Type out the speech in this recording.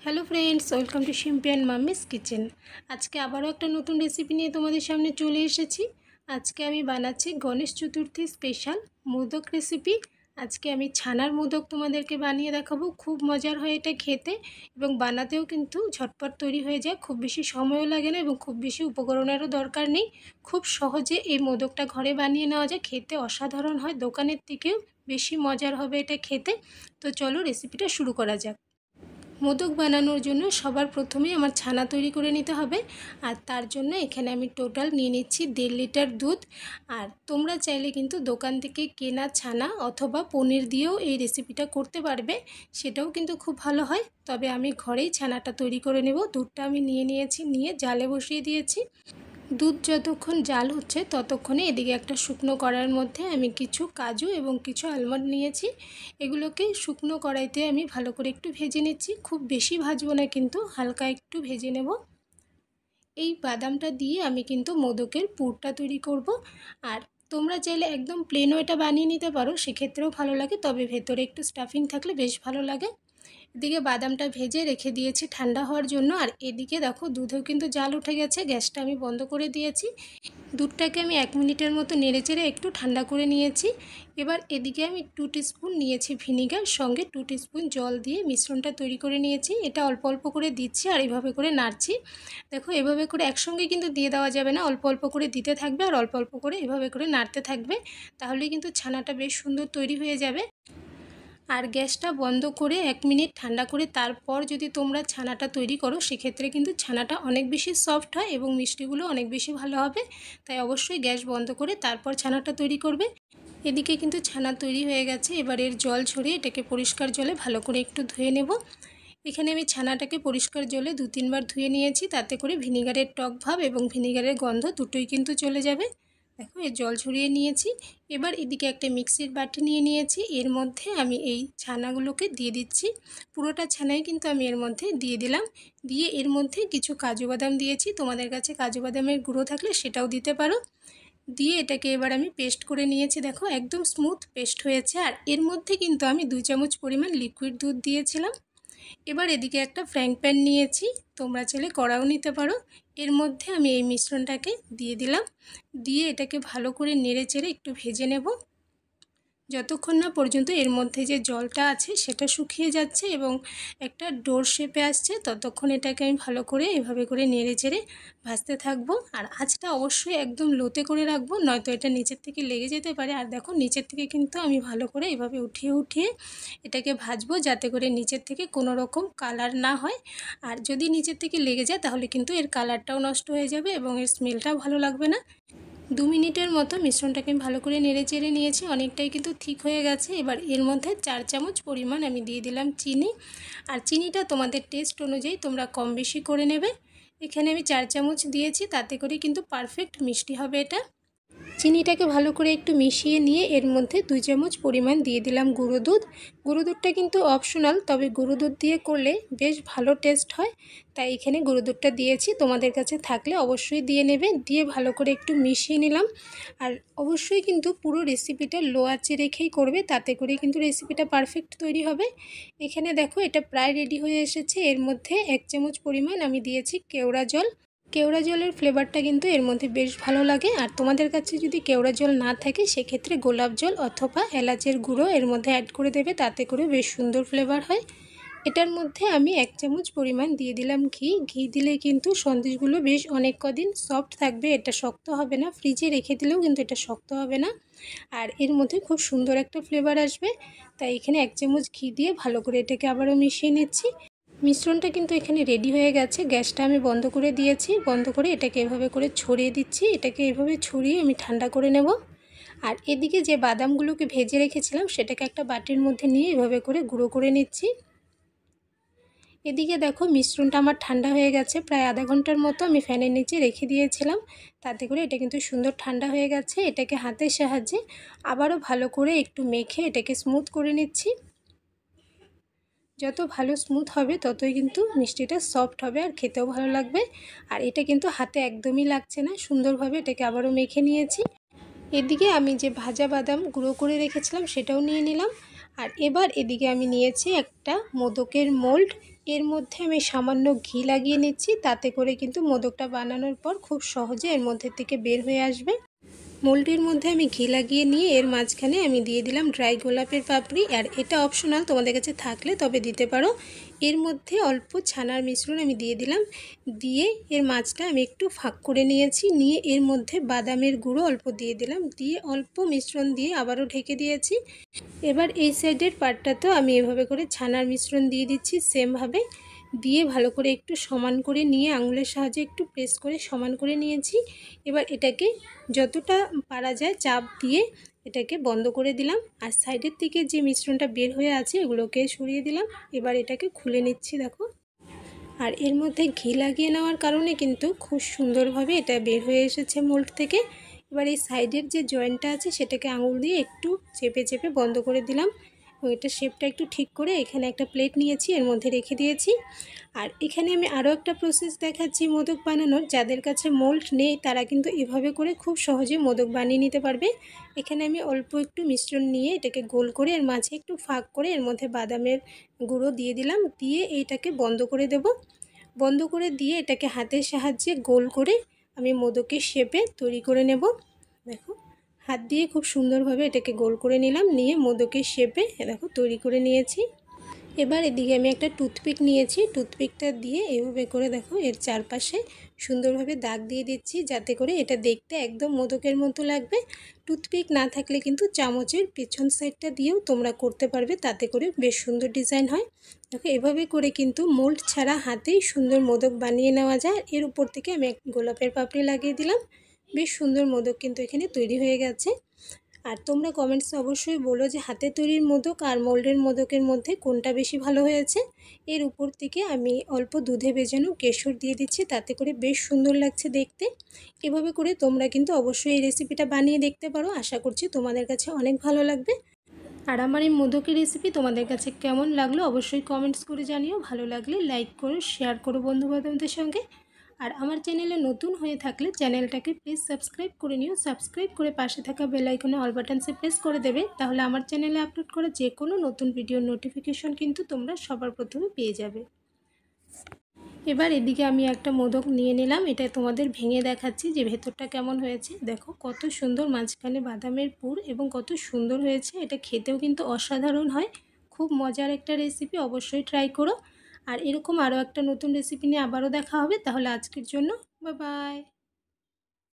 Hello friends, welcome to Shimpi and mummy's kitchen. আজকে আবারও একটা নতুন রেসিপি নিয়ে তোমাদের সামনে চলে এসেছি। আজকে আমি বানাচ্ছি গণেশ চতুর্থী স্পেশাল মোদক রেসিপি। আজকে আমি ছানার মোদক তোমাদেরকে বানিয়ে দেখাবো। খুব মজার হয় এটা খেতে, এবং বানাতেও কিন্তু ঝটপট তৈরি হয়ে যায়। খুব বেশি সময়ও লাগে না এবং খুব বেশি উপকরণেরও দরকার নেই। খুব সহজে এই মোদকটা ঘরে বানিয়ে নেওয়া যায়। খেতে অসাধারণ হয়, দোকানের থেকেও বেশি মজার হবে এটা খেতে। তো চলো রেসিপিটা শুরু করা যাক। মোদক বানানোর জন্য সবার প্রথমে আমার ছানা তৈরি করে নিতে হবে। আর তার জন্য এখানে আমি টোটাল নিয়ে নিচ্ছি 1.5 লিটার দুধ। আর তোমরা চাইলে কিন্তু দোকান থেকে কেনা ছানা অথবা পনির দিয়েও এই রেসিপিটা করতে পারবে, সেটাও কিন্তু খুব ভালো হয়। তবে আমি ঘরেই ছানাটা তৈরি করে নেব। দুধটা আমি নিয়ে জালে বসিয়ে দিয়েছি। দুধ যতক্ষণ জাল হচ্ছে ততক্ষণে এদিকে একটা শুকনো কড়াইয়ের মধ্যে আমি কিছু কাজু এবং কিছু আলমন্ড নিয়েছি। এগুলোকে শুকনো কড়াইতে আমি ভালো করে একটু ভেজে নিচ্ছি। খুব বেশি ভাজবো না, কিন্তু হালকা একটু ভেজে নেব। এই বাদামটা দিয়ে আমি কিন্তু মোদকের পুরটা তৈরি করব। আর তোমরা চাইলে একদম প্লেনও এটা বানিয়ে নিতে পারো, সেক্ষেত্রেও ভালো লাগে, তবে ভেতরে একটু স্টাফিং থাকলে বেশ ভালো লাগে। এদিকে বাদামটা ভেজে রেখে দিয়েছি ঠান্ডা হওয়ার জন্য। আর এদিকে দেখো দুধেও কিন্তু জাল উঠে গেছে, গ্যাসটা আমি বন্ধ করে দিয়েছি। দুধটাকে আমি 1 মিনিটের মতো নেড়েচেড়ে একটু ঠান্ডা করে নিয়েছি। এবার এদিকে আমি 2 টিস্পুন নিয়েছি ভিনিগার, সঙ্গে 2 টিস্পুন জল দিয়ে মিশ্রণটা তৈরি করে নিয়েছি। এটা অল্প অল্প করে দিচ্ছি আর এভাবে করে নাড়ছি। দেখো এভাবে করে একসঙ্গে কিন্তু দিয়ে দেওয়া যাবে না, অল্প অল্প করে দিতে থাকবে আর অল্প অল্প করে এভাবে করে নাড়তে থাকবে, তাহলেই কিন্তু ছানাটা বেশ সুন্দর তৈরি হয়ে যাবে। আর গ্যাসটা বন্ধ করে 1 মিনিট ঠান্ডা করে তারপর যদি তোমরা ছানাটা তৈরি করো, সেক্ষেত্রে কিন্তু ছানাটা অনেক বেশি সফট হয় এবং মিষ্টিগুলো অনেক বেশি ভালো হবে। তাই অবশ্যই গ্যাস বন্ধ করে তারপর ছানাটা তৈরি করবে। এদিকে কিন্তু ছানা তৈরি হয়ে গেছে। এবার এর জল ছড়িয়ে এটাকে পরিষ্কার জলে ভালো করে একটু ধুয়ে নেব। এখানে আমি ছানাটাকে পরিষ্কার জলে 2-3 বার ধুয়ে নিয়েছি, তাতে করে ভিনিগারের টক ভাব এবং ভিনিগারের গন্ধ দুটোই কিন্তু চলে যাবে। দেখো এর জল ছড়িয়ে নিয়েছি। এবার এদিকে একটা মিক্সির বাটি নিয়েছি। এর মধ্যে আমি এই ছানাগুলোকে দিয়ে দিচ্ছি। পুরোটা ছানাই কিন্তু আমি এর মধ্যে দিয়ে দিলাম। দিয়ে এর মধ্যে কিছু কাজু বাদাম দিয়েছি, তোমাদের কাছে কাজু বাদামের গুঁড়ো থাকলে সেটাও দিতে পারো। দিয়ে এটাকে এবার আমি পেস্ট করে নিয়েছি। দেখো একদম স্মুথ পেস্ট হয়েছে। আর এর মধ্যে কিন্তু আমি 2 চামচ পরিমাণ লিকুইড দুধ দিয়েছিলাম। এবার এদিকে একটা ফ্রাইং প্যান নিয়েছি, তোমরা চাইলে কড়াও নিতে পারো। এর মধ্যে আমি এই মিশ্রণটাকে দিয়ে দিলাম। দিয়ে এটাকে ভালো করে নেড়েচেড়ে একটু ভেজে নেব, যতক্ষণ না পর্যন্ত এর মধ্যে যে জলটা আছে সেটা শুকিয়ে যাচ্ছে এবং একটা ডোর শেপে আসছে, ততক্ষণ এটাকে আমি ভালো করে এভাবে করে নেড়েচেড়ে ভাজতে থাকবো। আর আঁচটা অবশ্যই একদম লোতে করে রাখবো, নয়তো এটা নিচের থেকে লেগে যেতে পারে। আর দেখো নিচের থেকে কিন্তু আমি ভালো করে এভাবে উঠিয়ে এটাকে ভাজবো, যাতে করে নিচের থেকে কোনো রকম কালার না হয়। আর যদি নিচের থেকে লেগে যায় তাহলে কিন্তু এর কালারটাও নষ্ট হয়ে যাবে এবং এর স্মেলটাও ভালো লাগবে না। 2 মিনিটের মতো মিশ্রণটাকে আমি ভালো করে নেড়েচেড়ে নিয়েছি, অনেকটাই কিন্তু ঠিক হয়ে গেছে। এবার এর মধ্যে 4 চামচ পরিমাণ আমি দিয়ে দিলাম চিনি। আর চিনিটা তোমাদের টেস্ট অনুযায়ী তোমরা কম বেশি করে নেবে। এখানে আমি 4 চামচ দিয়েছি, তাতে করে কিন্তু পারফেক্ট মিষ্টি হবে এটা। চিনিটাকে ভালো করে একটু মিশিয়ে নিয়ে এর মধ্যে 2 চামচ পরিমাণ দিয়ে দিলাম গুঁড়ো দুধ। গুঁড়ো দুধটা কিন্তু অপশনাল, তবে গুঁড়ো দুধ দিয়ে করলে বেশ ভালো টেস্ট হয়, তাই এখানে গুঁড়ো দুধটা দিয়েছি। তোমাদের কাছে থাকলে অবশ্যই দিয়ে নেবে। দিয়ে ভালো করে একটু মিশিয়ে নিলাম। আর অবশ্যই কিন্তু পুরো রেসিপিটা লো আঁচে রেখেই করবে, তাতে করে কিন্তু রেসিপিটা পারফেক্ট তৈরি হবে। এখানে দেখো এটা প্রায় রেডি হয়ে এসেছে। এর মধ্যে 1 চামচ পরিমাণ আমি দিয়েছি কেওড়া জল। কেওড়া জলের ফ্লেভারটা কিন্তু এর মধ্যে বেশ ভালো লাগে। আর তোমাদের কাছে যদি কেওড়া জল না থাকে, সেক্ষেত্রে গোলাপ জল অথবা এলাচের গুঁড়ো এর মধ্যে অ্যাড করে দেবে, তাতে করে বেশ সুন্দর ফ্লেভার হয়। এটার মধ্যে আমি 1 চামচ পরিমাণ দিয়ে দিলাম ঘি। ঘি দিলে কিন্তু সন্দেশগুলো বেশ অনেক কদিন সফট থাকবে, এটা শক্ত হবে না। ফ্রিজে রেখে দিলেও কিন্তু এটা শক্ত হবে না। আর এর মধ্যে খুব সুন্দর একটা ফ্লেভার আসবে। তাই এখানে 1 চামচ ঘি দিয়ে ভালো করে এটাকে আবারও মিশিয়ে নিচ্ছি। মিশ্রণটা কিন্তু এখানে রেডি হয়ে গেছে। গ্যাসটা আমি বন্ধ করে দিয়েছি। বন্ধ করে এটাকে এভাবে করে ছড়িয়ে দিচ্ছি। এটাকে এভাবে ছড়িয়ে আমি ঠান্ডা করে নেব। আর এদিকে যে বাদামগুলোকে ভেজে রেখেছিলাম, সেটাকে একটা বাটির মধ্যে নিয়ে এভাবে করে গুঁড়ো করে নিচ্ছি। এদিকে দেখো মিশ্রণটা আমার ঠান্ডা হয়ে গেছে। প্রায় আধা ঘন্টার মতো আমি ফ্যানের নিচে রেখে দিয়েছিলাম, তাতে করে এটা কিন্তু সুন্দর ঠান্ডা হয়ে গেছে। এটাকে হাতের সাহায্যে আবারও ভালো করে একটু মেখে এটাকে স্মুথ করে নিচ্ছি। যত ভালো স্মুথ হবে ততই কিন্তু মিষ্টিটা সফট হবে আর খেতেও ভালো লাগবে। আর এটা কিন্তু হাতে একদমই লাগছে না। সুন্দরভাবে এটাকে আবারও মেখে নিয়েছি। এদিকে আমি যে ভাজা বাদাম গুঁড়ো করে রেখেছিলাম সেটাও নিয়ে নিলাম। আর এবার এদিকে আমি নিয়েছি একটা মোদকের মোল্ড। এর মধ্যে আমি সামান্য ঘি লাগিয়ে নিচ্ছি, তাতে করে কিন্তু মোদকটা বানানোর পর খুব সহজে এর মধ্যে থেকে বের হয়ে আসবে। মোল্ডের মধ্যে আমি ঘি লাগিয়ে নিয়ে এর মাঝখানে আমি দিয়ে দিলাম ড্রাই গোলাপের পাপড়ি। আর এটা অপশনাল, তোমাদের কাছে থাকলে তবে দিতে পারো। এর মধ্যে অল্প ছানার মিশ্রণ আমি দিয়ে দিলাম, দিয়ে এর মাঝটা আমি একটু ফাঁক করে নিয়েছি, নিয়ে এর মধ্যে বাদামের গুঁড়ো অল্প দিয়ে দিলাম, দিয়ে অল্প মিশ্রণ দিয়ে আবারও ঢেকে দিয়েছি। এবার এই সাইডের পার্টটাতেও আমি এভাবে করে ছানার মিশ্রণ দিয়ে দিচ্ছি সেমভাবে, দিয়ে ভালো করে একটু সমান করে নিয়ে আঙুলের সাহায্যে একটু প্রেস করে সমান করে নিয়েছি। এবার এটাকে যতটা পারা যায় চাপ দিয়ে এটাকে বন্ধ করে দিলাম, আর সাইডের থেকে যে মিশ্রণটা বের হয়ে আছে এগুলোকে সরিয়ে দিলাম। এবার এটাকে খুলে নিচ্ছি দেখো। আর এর মধ্যে ঘি লাগিয়ে নেওয়ার কারণে কিন্তু খুব সুন্দরভাবে এটা বের হয়ে এসেছে মোল্ড থেকে। এবার এই সাইডের যে জয়েন্টটা আছে সেটাকে আঙুল দিয়ে একটু চেপে চেপে বন্ধ করে দিলাম, এবং এটা শেপটা একটু ঠিক করে এখানে একটা প্লেট নিয়েছি, এর মধ্যে রেখে দিয়েছি। আর এখানে আমি আরও একটা প্রসেস দেখাচ্ছি মোদক বানানোর। যাদের কাছে মোল্ড নেই তারা কিন্তু এভাবে করে খুব সহজে মোদক বানিয়ে নিতে পারবে। এখানে আমি অল্প একটু মিশ্রণ নিয়ে এটাকে গোল করে এর মাঝে একটু ফাঁক করে এর মধ্যে বাদামের গুঁড়ো দিয়ে দিলাম, দিয়ে এইটাকে বন্ধ করে দেব। বন্ধ করে দিয়ে এটাকে হাতের সাহায্যে গোল করে আমি মোদকের শেপে তৈরি করে নেব। দেখো, হাত দিয়ে খুব সুন্দরভাবে এটাকে গোল করে নিলাম, নিয়ে মোদকের শেপে দেখো তৈরি করে নিয়েছি। এবার এদিকে আমি একটা টুথপিক নিয়েছি, টুথপিকটা দিয়ে এভাবে করে দেখো এর চারপাশে সুন্দরভাবে দাগ দিয়ে দিচ্ছি, যাতে করে এটা দেখতে একদম মোদকের মতো লাগবে। টুথপিক না থাকলে কিন্তু চামচের পেছন সাইডটা দিয়েও তোমরা করতে পারবে, তাতে করে বেশ সুন্দর ডিজাইন হয়। দেখো এভাবে করে কিন্তু মোল্ড ছাড়া হাতেই সুন্দর মোদক বানিয়ে নেওয়া যায়। এর উপর থেকে আমি এক গোলাপের পাপড়ি লাগিয়ে দিলাম, বেশ সুন্দর মোদক কিন্তু এখানে তৈরি হয়ে গেছে। আর তোমরা কমেন্টসে অবশ্যই বলো যে হাতে তৈরির মোদক আর মোল্ডের মোদকের মধ্যে কোনটা বেশি ভালো হয়েছে। এর উপর থেকে আমি অল্প দুধে ভেজানো কেশর দিয়ে দিচ্ছি, তাতে করে বেশ সুন্দর লাগছে দেখতে। এভাবে করে তোমরা কিন্তু অবশ্যই এই রেসিপিটা বানিয়ে দেখতে পারো, আশা করছি তোমাদের কাছে অনেক ভালো লাগবে। আর আমার এই মোদকের রেসিপি তোমাদের কাছে কেমন লাগলো অবশ্যই কমেন্টস করে জানিও। ভালো লাগলে লাইক করো, শেয়ার করো বন্ধুবান্ধবদের সঙ্গে। আর আমার চ্যানেলে নতুন হয়ে থাকলে চ্যানেলটাকে প্লিজ সাবস্ক্রাইব করে নিও। সাবস্ক্রাইব করে পাশে থাকা বেল আইকনে অল বাটনসে প্রেস করে দেবে, তাহলে আমার চ্যানেলে আপলোড করা যে কোনো নতুন ভিডিওর নোটিফিকেশন কিন্তু তোমরা সবার প্রথমে পেয়ে যাবে। এবার এদিকে আমি একটা মোদক নিয়ে নিলাম, এটা তোমাদের ভেঙে দেখাচ্ছি যে ভেতরটা কেমন হয়েছে। দেখো কত সুন্দর, মাঝখানে বাদামের পুর এবং কত সুন্দর হয়েছে। এটা খেতেও কিন্তু অসাধারণ হয়, খুব মজার একটা রেসিপি, অবশ্যই ট্রাই করো। আর এরকম আরও একটা নতুন রেসিপি নিয়ে আবারও দেখা হবে। তাহলে আজকের জন্য বাই বাই।